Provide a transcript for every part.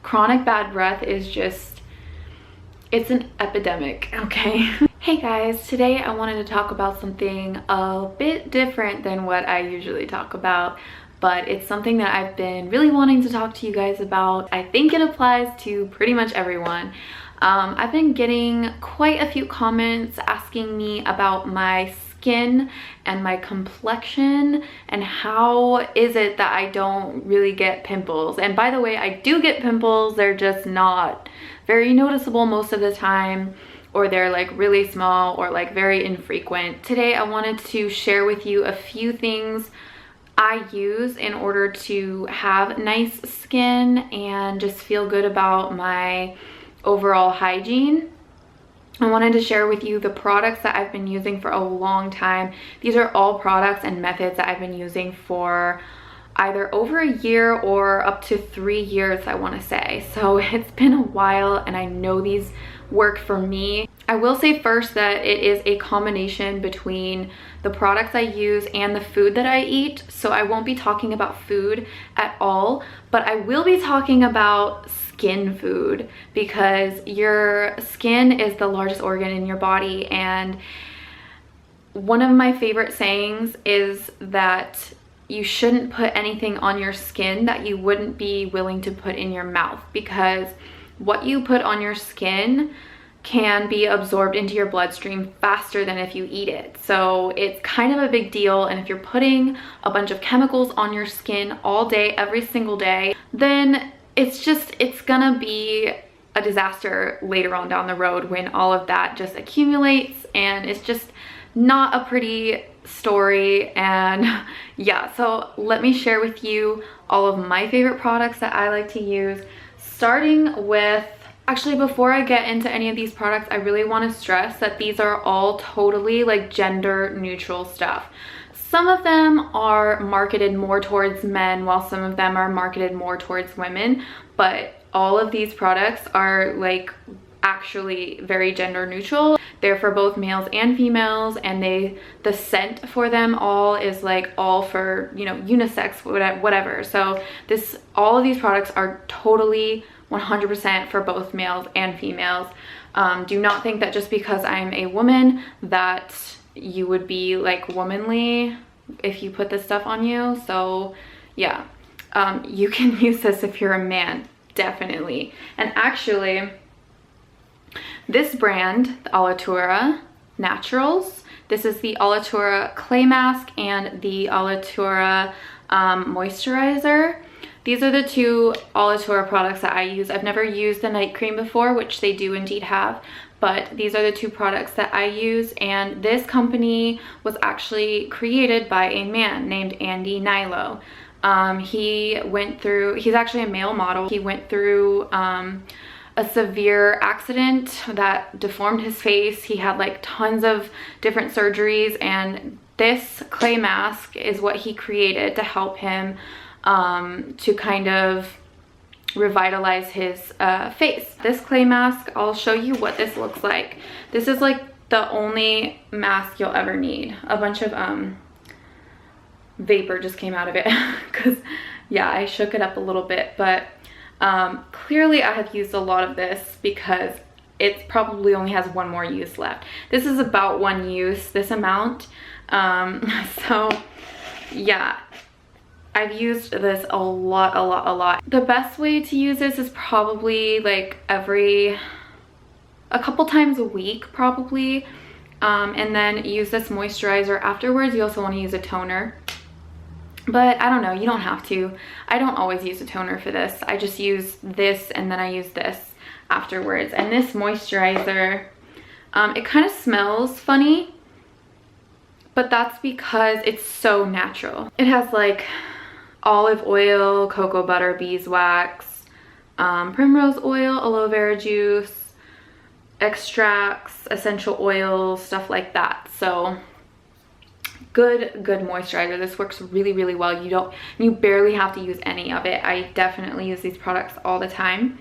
chronic bad breath is just, it's an epidemic, okay? Hey guys, today I wanted to talk about something a bit different than what I usually talk about, but it's something that I've been really wanting to talk to you guys about. I think it applies to pretty much everyone. I've been getting quite a few comments asking me about my skin and my complexion and how is it that I don't really get pimples. And by the way, I do get pimples, they're just not very noticeable most of the time, or they're like really small or like very infrequent. Today I wanted to share with you a few things I use in order to have nice skin and just feel good about my overall hygiene. I wanted to share with you the products that I've been using for a long time. These are all products and methods that I've been using for either over a year or up to 3 years, I want to say. So it's been a while and I know these work for me. I will say first that it is a combination between the products I use and the food that I eat. So I won't be talking about food at all, but I will be talking about skin food, because your skin is the largest organ in your body. And one of my favorite sayings is that you shouldn't put anything on your skin that you wouldn't be willing to put in your mouth, because what you put on your skin can be absorbed into your bloodstream faster than if you eat it. So it's kind of a big deal. And if you're putting a bunch of chemicals on your skin all day, every single day, then it's gonna be a disaster later on down the road when all of that just accumulates, and it's just not a pretty story. And yeah, so let me share with you all of my favorite products that I like to use, starting with, actually before I get into any of these products, I really want to stress that these are all totally like gender neutral stuff. Some of them are marketed more towards men while some of them are marketed more towards women, but all of these products are like actually very gender neutral. They're for both males and females, and the scent for them all is like all for, you know, unisex, whatever. So all of these products are totally 100% for both males and females. Do not think that just because I'm a woman that you would be like womanly if you put this stuff on you. So yeah, you can use this if you're a man, definitely. And actually, this brand, the Alitura Naturals, this is the Alitura Clay Mask and the Alitura Moisturizer. These are the two Alitura products that I use. I've never used the night cream before, which they do indeed have, but these are the two products that I use. And this company was actually created by a man named Andy Nilo. He's actually a male model. He went through a severe accident that deformed his face. He had like tons of different surgeries, and this clay mask is what he created to help him to kind of revitalize his face. This clay mask, I'll show you what this looks like. This is like the only mask you'll ever need. A bunch of vapor just came out of it because yeah, I shook it up a little bit, but clearly I have used a lot of this because it probably only has one more use left. This is about one use, this amount. So yeah, I've used this a lot. The best way to use this is probably like a couple times a week probably, and then use this moisturizer afterwards. You also want to use a toner, but I don't know, you don't have to. I don't always use a toner for this. I just use this and then I use this afterwards. And this moisturizer, it kind of smells funny, but that's because it's so natural. It has like olive oil, cocoa butter, beeswax, primrose oil, aloe vera juice, extracts, essential oils, stuff like that. So good moisturizer. This works really well. You barely have to use any of it. I definitely use these products all the time,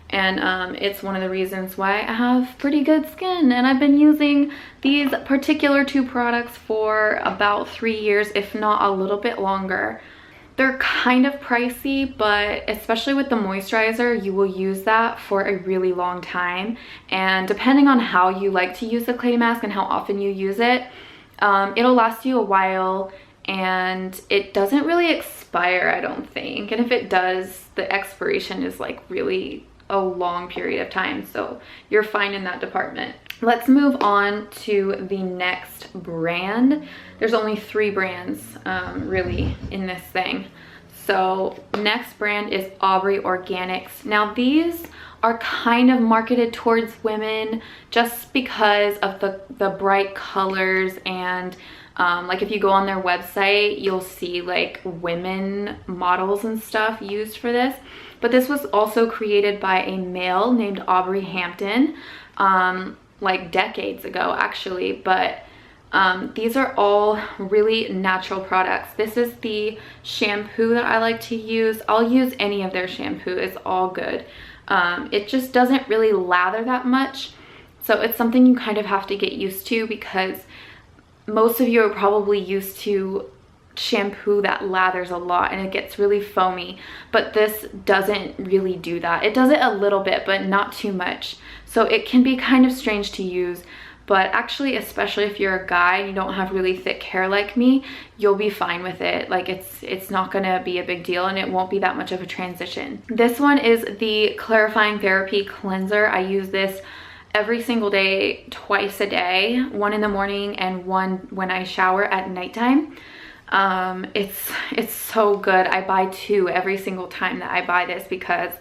and it's one of the reasons why I have pretty good skin. And I've been using these particular two products for about 3 years, if not a little bit longer. They're kind of pricey, but especially with the moisturizer, you will use that for a really long time. And depending on how you like to use the clay mask and how often you use it, it'll last you a while, and it doesn't really expire, I don't think. And if it does, the expiration is like really a long period of time, so you're fine in that department. Let's move on to the next brand. There's only 3 brands really in this thing. So next brand is Aubrey Organics. Now these are kind of marketed towards women just because of the bright colors, and like if you go on their website, you'll see like women models and stuff used for this. But this was also created by a male named Aubrey Hampton, like decades ago actually. But these are all really natural products. This is the shampoo that I like to use. I'll use any of their shampoo, it's all good. It just doesn't really lather that much. So it's something you kind of have to get used to, because most of you are probably used to shampoo that lathers a lot and it gets really foamy, but this doesn't really do that. It does it a little bit, but not too much. So it can be kind of strange to use, but actually, especially if you're a guy and you don't have really thick hair like me, you'll be fine with it. Like it's not gonna be a big deal, and it won't be that much of a transition. This one is the Clarifying Therapy Cleanser. I use this every single day, twice a day, one in the morning and one when I shower at nighttime. It's so good. I buy 2 every single time that I buy this because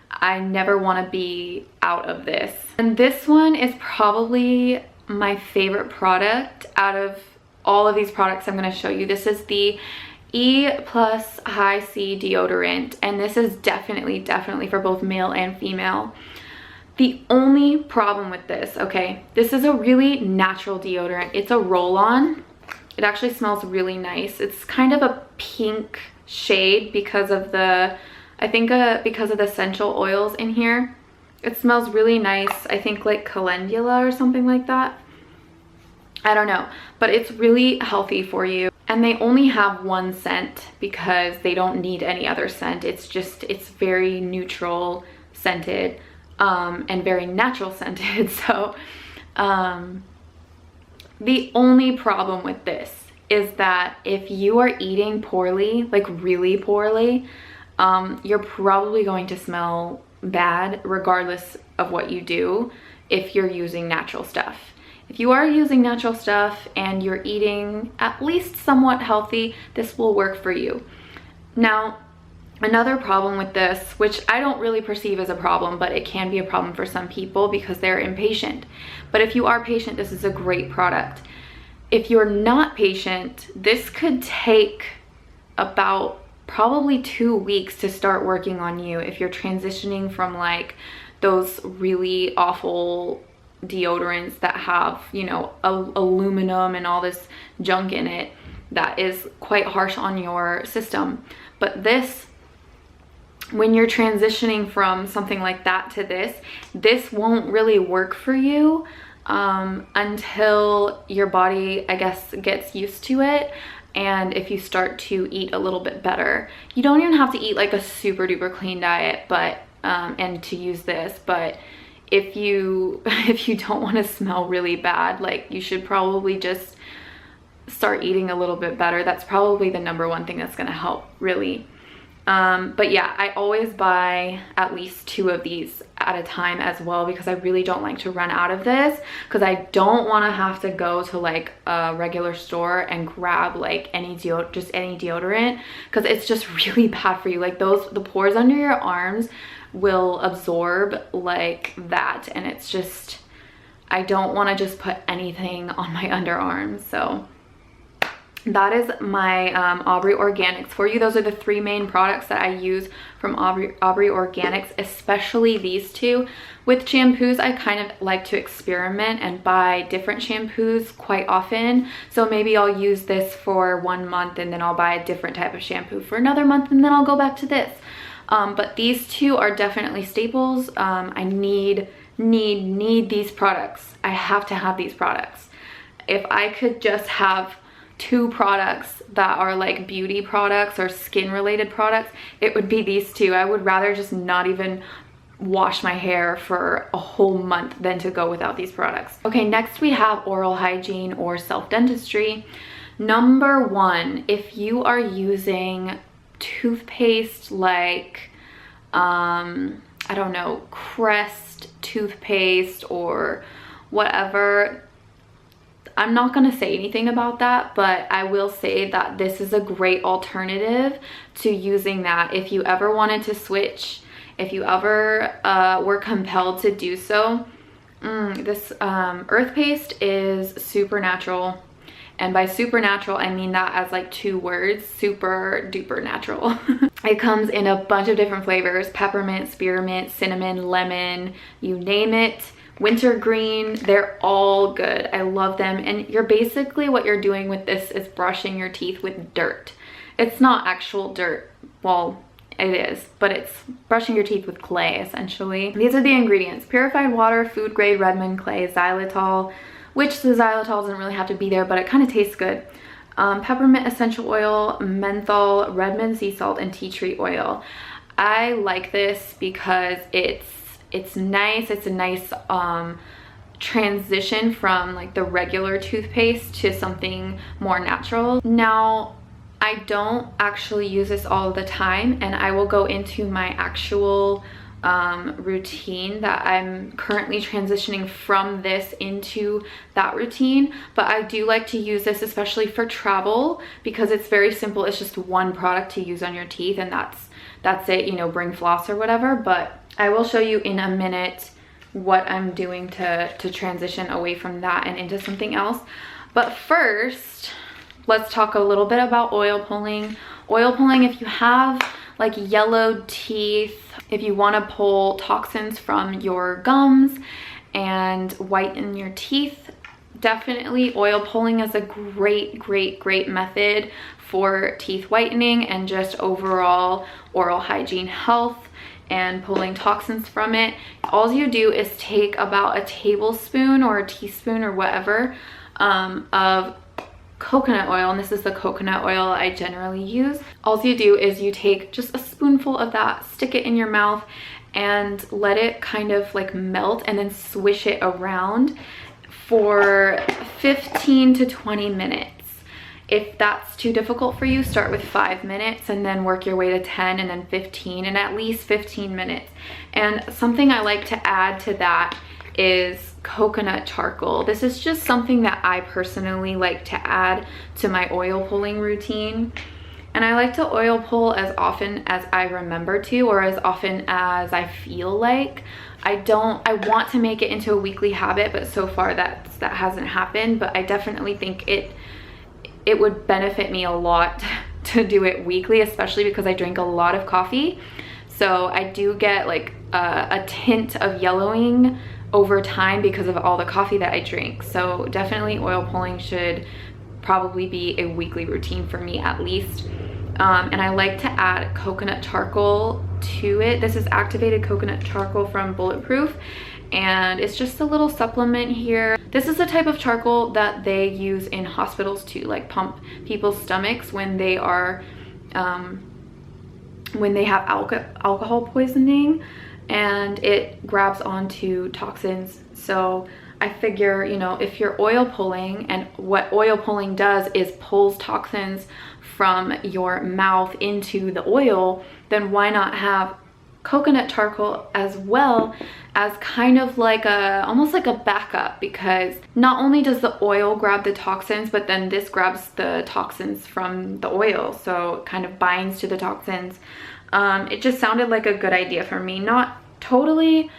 I never want to be out of this. And this one is probably my favorite product out of all of these products I'm going to show you. This is the E+ High C deodorant, and this is definitely for both male and female. The only problem with this, okay, this is a really natural deodorant. It's a roll-on. It actually smells really nice. It's kind of a pink shade because of the, I think because of the essential oils in here. It smells really nice. I think like calendula or something like that. I don't know, but it's really healthy for you. And they only have 1 scent because they don't need any other scent. It's very neutral scented, and very natural scented. So, the only problem with this is that if you are eating poorly, like really poorly, you're probably going to smell bad regardless of what you do if you're using natural stuff. If you are using natural stuff and you're eating at least somewhat healthy, this will work for you. Now, another problem with this, which I don't really perceive as a problem, but it can be a problem for some people because they're impatient. But if you are patient, this is a great product. If you're not patient, this could take about probably 2 weeks to start working on you if you're transitioning from like those really awful deodorants that have, you know, aluminum and all this junk in it that is quite harsh on your system. But this, when you're transitioning from something like that to this won't really work for you until your body, I guess, gets used to it. And if you start to eat a little bit better, you don't even have to eat like a super duper clean diet, but and to use this. But if you don't want to smell really bad, like, you should probably just start eating a little bit better. That's probably the #1 thing that's going to help, really. But yeah, I always buy at least 2 of these at a time as well, because I really don't like to run out of this, because I don't want to have to go to like a regular store and grab like any deodorant, because it's just really bad for you. Like the pores under your arms will absorb like that, and it's just, I don't want to just put anything on my underarms. So that is my Aubrey Organics for you. Those are the 3 main products that I use from Aubrey Organics, especially these 2. With shampoos, I kind of like to experiment and buy different shampoos quite often. So maybe I'll use this for 1 month, and then I'll buy a different type of shampoo for another month, and then I'll go back to this. But these 2 are definitely staples. I need these products. I have to have these products. If I could just have two products that are like beauty products or skin related products, it would be these two. I would rather just not even wash my hair for a whole month than to go without these products. Okay, next we have oral hygiene or self-dentistry. Number one, if you are using toothpaste like, I don't know, Crest toothpaste or whatever, I'm not gonna say anything about that, but I will say that this is a great alternative to using that. If you ever wanted to switch, if you ever were compelled to do so, this Earthpaste is supernatural. And by supernatural, I mean that as like 2 words, super duper natural. It comes in a bunch of different flavors: peppermint, spearmint, cinnamon, lemon, you name it. Wintergreen, they're all good. I love them. And you're basically, what you're doing with this is brushing your teeth with dirt. It's not actual dirt. Well, it is, but it's brushing your teeth with clay, essentially. These are the ingredients: purified water, food grade Redmond clay, xylitol, which the xylitol doesn't really have to be there, but it kind of tastes good. Peppermint essential oil, menthol, Redmond sea salt, and tea tree oil. I like this because it's nice. It's a nice transition from like the regular toothpaste to something more natural. Now, I don't actually use this all the time, and I will go into my actual routine that I'm currently transitioning from this into that routine. But I do like to use this especially for travel because it's very simple. It's just one product to use on your teeth, and that's it, you know, bring floss or whatever. But I will show you in a minute what I'm doing to transition away from that and into something else. But first, let's talk a little bit about oil pulling. Oil pulling, if you have like yellowed teeth, if you want to pull toxins from your gums and whiten your teeth, definitely oil pulling is a great method for teeth whitening and just overall oral hygiene health and pulling toxins from it. All you do is take about a tablespoon or a teaspoon or whatever of coconut oil, and this is the coconut oil I generally use. All you do is you take just a spoonful of that, stick it in your mouth, and let it kind of like melt, and then swish it around for 15 to 20 minutes. If that's too difficult for you, start with 5 minutes and then work your way to 10 and then 15, and at least 15 minutes. And something I like to add to that is coconut charcoal. This is just something that I personally like to add to my oil pulling routine. And I like to oil pull as often as I remember to, or as often as I feel like. I want to make it into a weekly habit, but so far that hasn't happened. But I definitely think it would benefit me a lot to do it weekly, especially because I drink a lot of coffee. So I do get like a tint of yellowing over time because of all the coffee that I drink. So definitely oil pulling should probably be a weekly routine for me at least. And I like to add coconut charcoal to it. This is activated coconut charcoal from Bulletproof, and it's just a little supplement here. This is the type of charcoal that they use in hospitals to like pump people's stomachs when they are when they have alcohol poisoning, and it grabs onto toxins. So I figure, you know, if you're oil pulling, and what oil pulling does is pulls toxins from your mouth into the oil, then why not have coconut charcoal as well as kind of like almost like a backup, because not only does the oil grab the toxins, but then this grabs the toxins from the oil, so it kind of binds to the toxins. It just sounded like a good idea for me. Not totally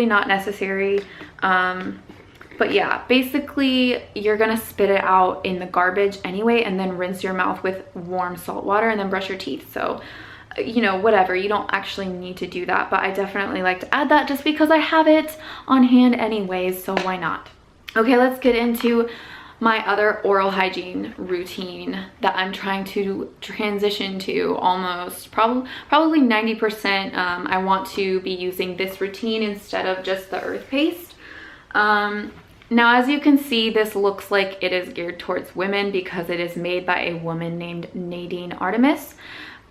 not necessary, but yeah, basically you're gonna spit it out in the garbage anyway, and then rinse your mouth with warm salt water and then brush your teeth. So, you know, whatever, you don't actually need to do that, but I definitely like to add that just because I have it on hand anyways, so why not? Okay, let's get into my other oral hygiene routine that I'm trying to transition to almost probably 90%. I want to be using this routine instead of just the Earthpaste. Now, as you can see, this looks like it is geared towards women because it is made by a woman named Nadine Artemis.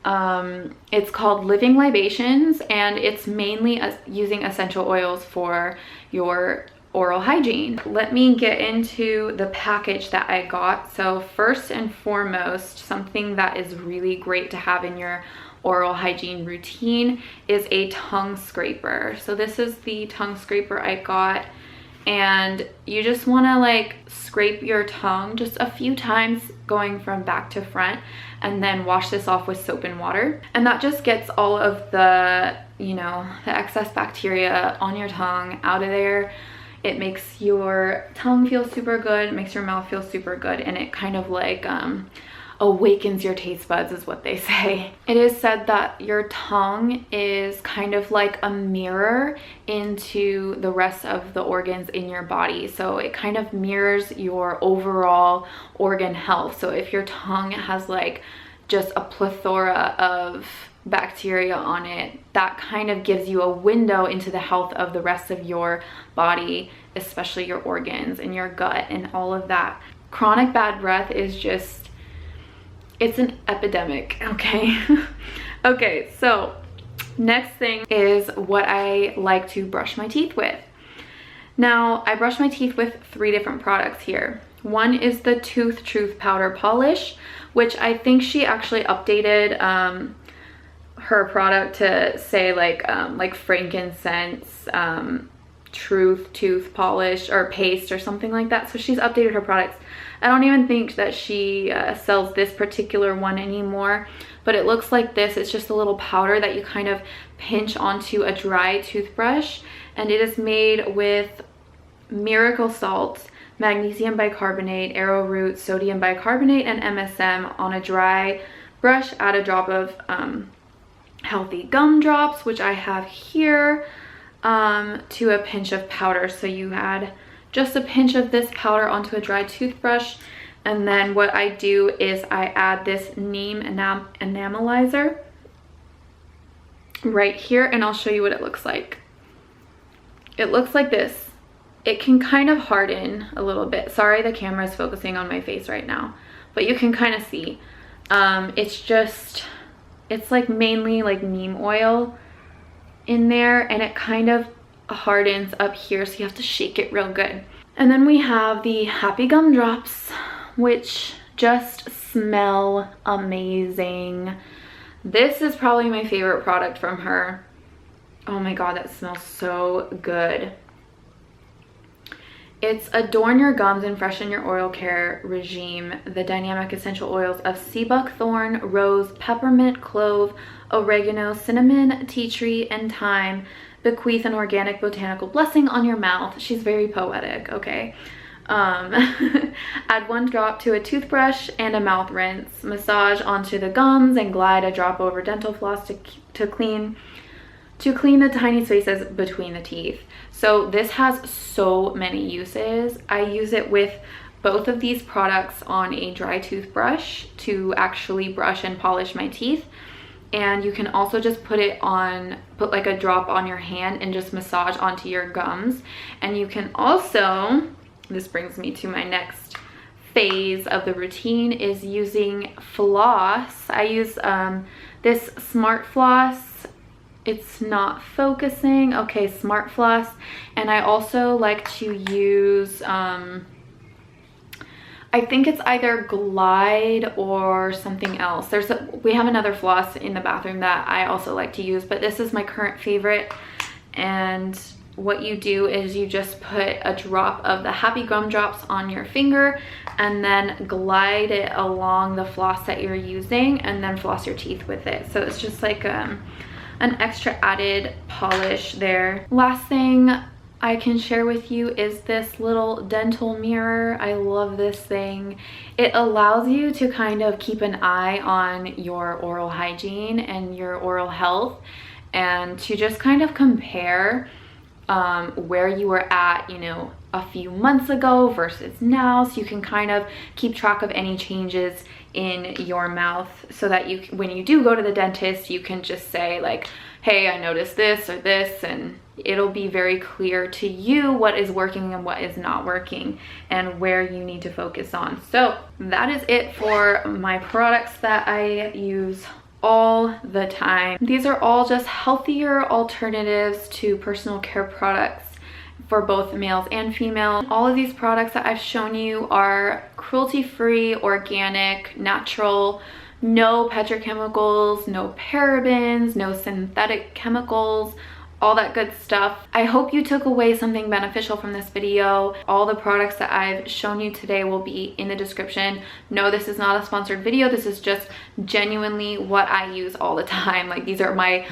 It's called Living Libations, and it's mainly using essential oils for your oral hygiene. Let me get into the package that I got. So first and foremost, something that is really great to have in your oral hygiene routine is a tongue scraper. So this is the tongue scraper I got, and you just want to like scrape your tongue just a few times going from back to front, and then wash this off with soap and water, and that just gets all of the, you know, the excess bacteria on your tongue out of there. It makes your tongue feel super good, it makes your mouth feel super good, and it kind of like awakens your taste buds, is what they say. It is said that your tongue is kind of like a mirror into the rest of the organs in your body. So it kind of mirrors your overall organ health. So if your tongue has like just a plethora of bacteria on it, that kind of gives you a window into the health of the rest of your body, especially your organs and your gut and all of that. Chronic bad breath is just, it's an epidemic, okay? Okay, so next thing is what I like to brush my teeth with. Now, I brush my teeth with 3 different products here. One is the Tooth Truth Powder Polish, which I think she actually updated her product to say like frankincense, truth tooth polish or paste or something like that. So she's updated her products. I don't even think that she sells this particular one anymore, but it looks like this. It's just a little powder that you kind of pinch onto a dry toothbrush, and it is made with miracle salt, magnesium bicarbonate, arrowroot, sodium bicarbonate, and MSM on a dry brush. Add a drop of healthy gumdrops, which I have here, to a pinch of powder. So you add just a pinch of this powder onto a dry toothbrush, and then what I do is I add this neem enamelizer right here, and I'll show you what it looks like. It looks like this. It can kind of harden a little bit. Sorry, the camera is focusing on my face right now, but you can kind of see. It's like mainly like neem oil in there, and it kind of hardens up here, so you have to shake it real good. And then we have the Happy Gumdrops, which just smell amazing. This is probably my favorite product from her. Oh my god, that smells so good. It's adorn your gums and freshen your oral care regime. The dynamic essential oils of sea buckthorn, rose, peppermint, clove, oregano, cinnamon, tea tree, and thyme bequeath an organic botanical blessing on your mouth. She's very poetic, okay? Add 1 drop to a toothbrush and a mouth rinse. Massage onto the gums and glide a drop over dental floss to clean the tiny spaces between the teeth. So this has so many uses. I use it with both of these products on a dry toothbrush to actually brush and polish my teeth. And you can also just put like a drop on your hand and just massage onto your gums. And you can also, this brings me to my next phase of the routine, is using floss. I use this Smart Floss. It's not focusing. Okay, Smart Floss. And I also like to use, I think it's either Glide or something else. We have another floss in the bathroom that I also like to use, but this is my current favorite. And what you do is you just put a drop of the Happy Gumdrops on your finger and then glide it along the floss that you're using, and then floss your teeth with it. So it's just like an extra added polish there. Last thing I can share with you is this little dental mirror. I love this thing. It allows you to kind of keep an eye on your oral hygiene and your oral health, and to just kind of compare where you were at, you know, a few months ago versus now, so you can kind of keep track of any changes in your mouth, so that when you do go to the dentist, you can just say like, hey, I noticed this or this, and it'll be very clear to you what is working and what is not working and where you need to focus on. So that is it for my products that I use all the time. These are all just healthier alternatives to personal care products for both males and females. All of these products that I've shown you are cruelty-free, organic, natural, no petrochemicals, no parabens, no synthetic chemicals, all that good stuff. I hope you took away something beneficial from this video. All the products that I've shown you today will be in the description. No, this is not a sponsored video. This is just genuinely what I use all the time. Like, these are my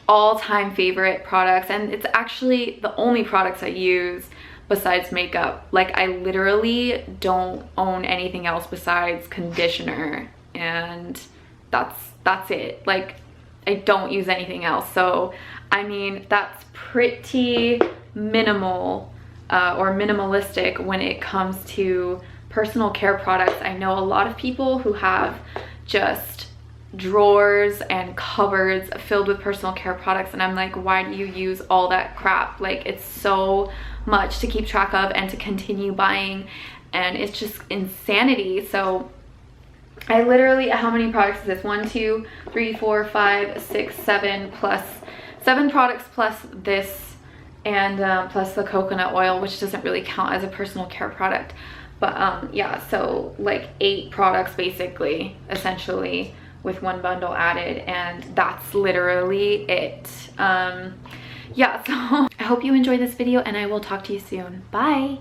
all-time favorite products, and it's actually the only products I use besides makeup. Like, I literally don't own anything else besides conditioner, and that's it. Like, I don't use anything else. So I mean, that's pretty minimal or minimalistic when it comes to personal care products. I know a lot of people who have just drawers and cupboards filled with personal care products, and I'm like, why do you use all that crap? Like, it's so much to keep track of and to continue buying, and it's just insanity. So I literally, how many products is this? 1, 2, 3, 4, 5, 6, 7 plus 7 products plus this, and plus the coconut oil, which doesn't really count as a personal care product. But yeah, so like 8 products basically, essentially, with one bundle added, and that's literally it. Yeah, so I hope you enjoyed this video, and I will talk to you soon. Bye.